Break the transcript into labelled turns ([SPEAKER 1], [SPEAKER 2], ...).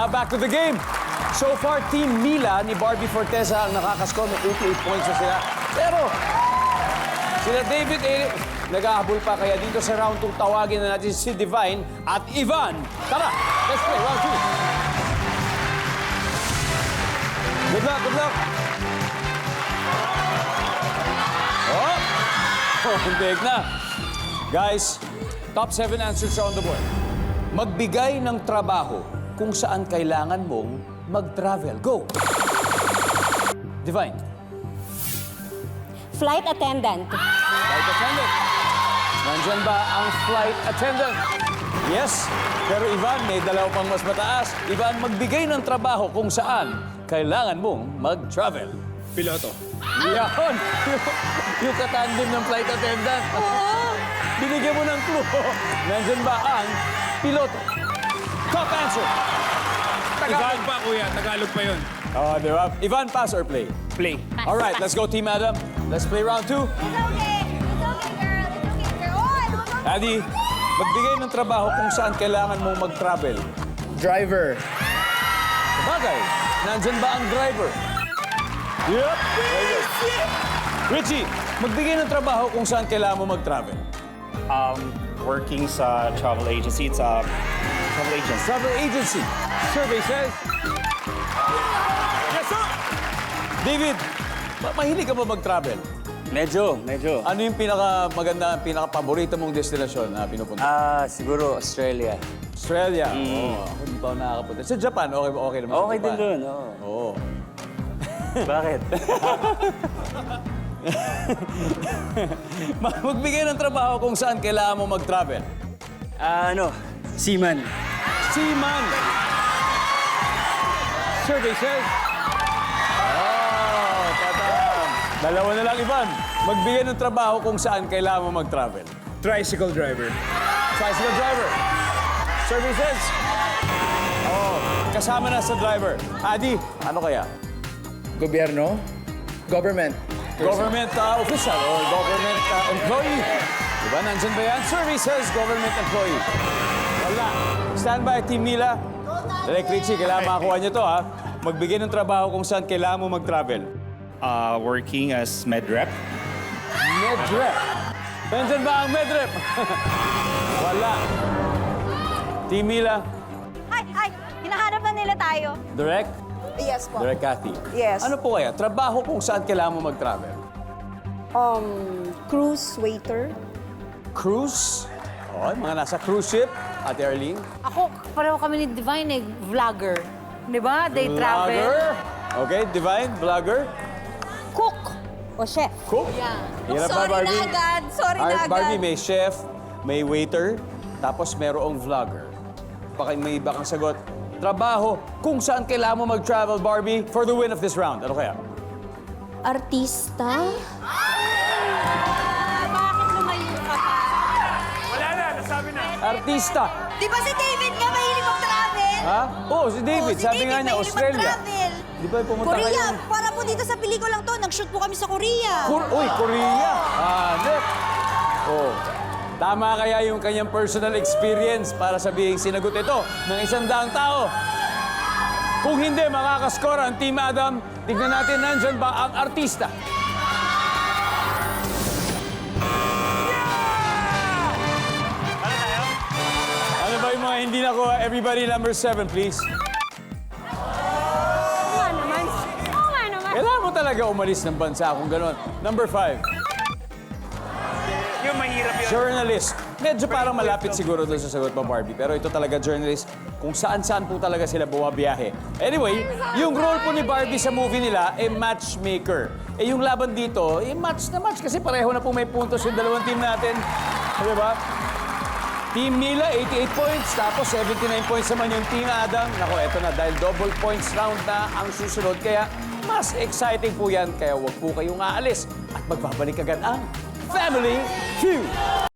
[SPEAKER 1] Now back to the game. So far, Team Mila ni Barbie Forteza ang nakakaskor ng 88 points na sila. Pero, sila David nag-ahabol pa. Kaya dito sa round 2, tawagin na natin si Divine at Ivan. Tara, let's play round 2. Good luck, good luck. Oh, hundig na. Guys, top 7 answers are on the board. Magbigay ng trabaho kung saan kailangan mong mag-travel. Go! Divine.
[SPEAKER 2] Flight attendant.
[SPEAKER 1] Flight attendant. Nandyan ba ang flight attendant? Yes. Pero Ivan, may dalaw pang mas mataas. Ivan, magbigay ng trabaho kung saan kailangan mong mag-travel.
[SPEAKER 3] Piloto.
[SPEAKER 1] Yan! Yung katandem ng flight attendant. Binigyan mo ng clue. Nandyan ba ang piloto? Top answer.
[SPEAKER 3] Tagalog pa, kuya. Tagalog pa yun.
[SPEAKER 1] Oh, di ba? Ivan, pass or play?
[SPEAKER 3] Play.
[SPEAKER 1] All right, let's go, Team Adam. Let's play round 2.
[SPEAKER 2] It's okay. It's okay, girl. It's okay, girl. Oh, I don't know.
[SPEAKER 1] Adi, magbigay ng trabaho kung saan kailangan mong mag-travel.
[SPEAKER 3] Driver.
[SPEAKER 1] Sabagay, nandyan ba ang driver? Yep. Richie, magbigay ng trabaho kung saan kailangan mo mag-travel.
[SPEAKER 4] Working sa travel agency. It's a travel agency.
[SPEAKER 1] Travel agency. Survey says...
[SPEAKER 3] Yes, sir!
[SPEAKER 1] David, mahilig ka ba mag-travel?
[SPEAKER 4] Medyo.
[SPEAKER 1] Ano yung pinaka-maganda, pinaka-paborito mong destinasyon na pinupunta?
[SPEAKER 4] Siguro Australia.
[SPEAKER 1] Australia. Oo, ako hindi pa ako nakakapunta. Sa Japan, okay naman sa
[SPEAKER 4] Okay din
[SPEAKER 1] Japan.
[SPEAKER 4] dun, oo.
[SPEAKER 1] Oo.
[SPEAKER 4] Bakit?
[SPEAKER 1] Magbigay ng trabaho kung saan kailangan mo mag-travel.
[SPEAKER 4] Seaman.
[SPEAKER 1] Seaman. Survey says... Oh, tatam. Dalawa na lang, Ivan. Magbigay ng trabaho kung saan kailangan mo mag-travel.
[SPEAKER 3] Tricycle driver.
[SPEAKER 1] Tricycle driver. Survey says... Oh, kasama na sa driver. Adi, ano kaya?
[SPEAKER 5] Gobyerno, government.
[SPEAKER 1] Government official or government employee. Diba, nandyan ba yan? Survey says government employee. Wala. Stand by, Team Mila. Direk Richie, kailangan makakuha niyo to, ha? Magbigay ng trabaho kung saan kailangan mo mag-travel.
[SPEAKER 4] Working as med rep.
[SPEAKER 1] Medrep. Nandyan ba ang medrep? Wala. Team Mila.
[SPEAKER 2] Ay, hinahanap na nila tayo.
[SPEAKER 1] Direk?
[SPEAKER 6] Yes po.
[SPEAKER 1] Direk Cathy.
[SPEAKER 6] Yes.
[SPEAKER 1] Ano po kaya? Trabaho kung saan kailangan mo mag-travel?
[SPEAKER 6] Cruise waiter.
[SPEAKER 1] Cruise? Oh, mga nasa cruise ship. Ate Arlene.
[SPEAKER 7] Ako, pareho kami ni Divine, vlogger. Di ba? They travel.
[SPEAKER 1] Vlogger. Okay, Divine, vlogger.
[SPEAKER 2] Cook o chef.
[SPEAKER 1] Cool.
[SPEAKER 7] Yeah.
[SPEAKER 1] Hirap ba,
[SPEAKER 6] Sorry
[SPEAKER 1] Barbie?
[SPEAKER 6] na agad. Sorry na agad.
[SPEAKER 1] Barbie, may chef, may waiter, tapos merong vlogger. Baka may iba kang sagot. Trabaho, kung saan kailangan mo mag-travel, Barbie, for the win of this round. Ano kaya?
[SPEAKER 2] Artista.
[SPEAKER 7] Bakit lumayo ka pa?
[SPEAKER 3] Wala na, nasabi na.
[SPEAKER 1] Artista.
[SPEAKER 6] Di ba si David nga mahilig mag-travel?
[SPEAKER 1] Ha? Oo, si David.
[SPEAKER 6] Oo, si
[SPEAKER 1] Sabi
[SPEAKER 6] David
[SPEAKER 1] nga niya,
[SPEAKER 6] mahilig
[SPEAKER 1] Australia.
[SPEAKER 6] mag-travel.
[SPEAKER 1] Di ba pumunta
[SPEAKER 6] Korea,
[SPEAKER 1] kayo?
[SPEAKER 6] para po dito sa pelikulang to, nag-shoot po kami sa Korea.
[SPEAKER 1] Uy, Korea. Hanep. Oh. Tama kaya yung kanyang personal experience para sabihin sinagot ito ng 100 tao? Kung hindi, makakaskor ang Team Adam. Tignan natin, nandyan ba ang artista? Ano ba yung mga hindi nakuha? Everybody, number 7, please.
[SPEAKER 2] Oo naman.
[SPEAKER 1] Kailangan mo talaga umalis ng bansa kung gano'n. Number 5,
[SPEAKER 3] Yung mahirap yun.
[SPEAKER 1] journalist. Medyo parang malapit siguro doon sa sagot mo, Barbie. Pero ito talaga journalist. Kung saan-saan po talaga sila bumabiyahe. Anyway, yung role po ni Barbie sa movie nila ay matchmaker. Eh yung laban dito, match na match kasi pareho na po may puntos yung dalawang team natin. Di ba? Team Mila, 88 points. Tapos 79 points naman yung Team Adam. Nako, eto na dahil double points round na ang susunod. Kaya mas exciting po yan. Kaya huwag po kayong aalis. At magbabalik agad ang Family Feud.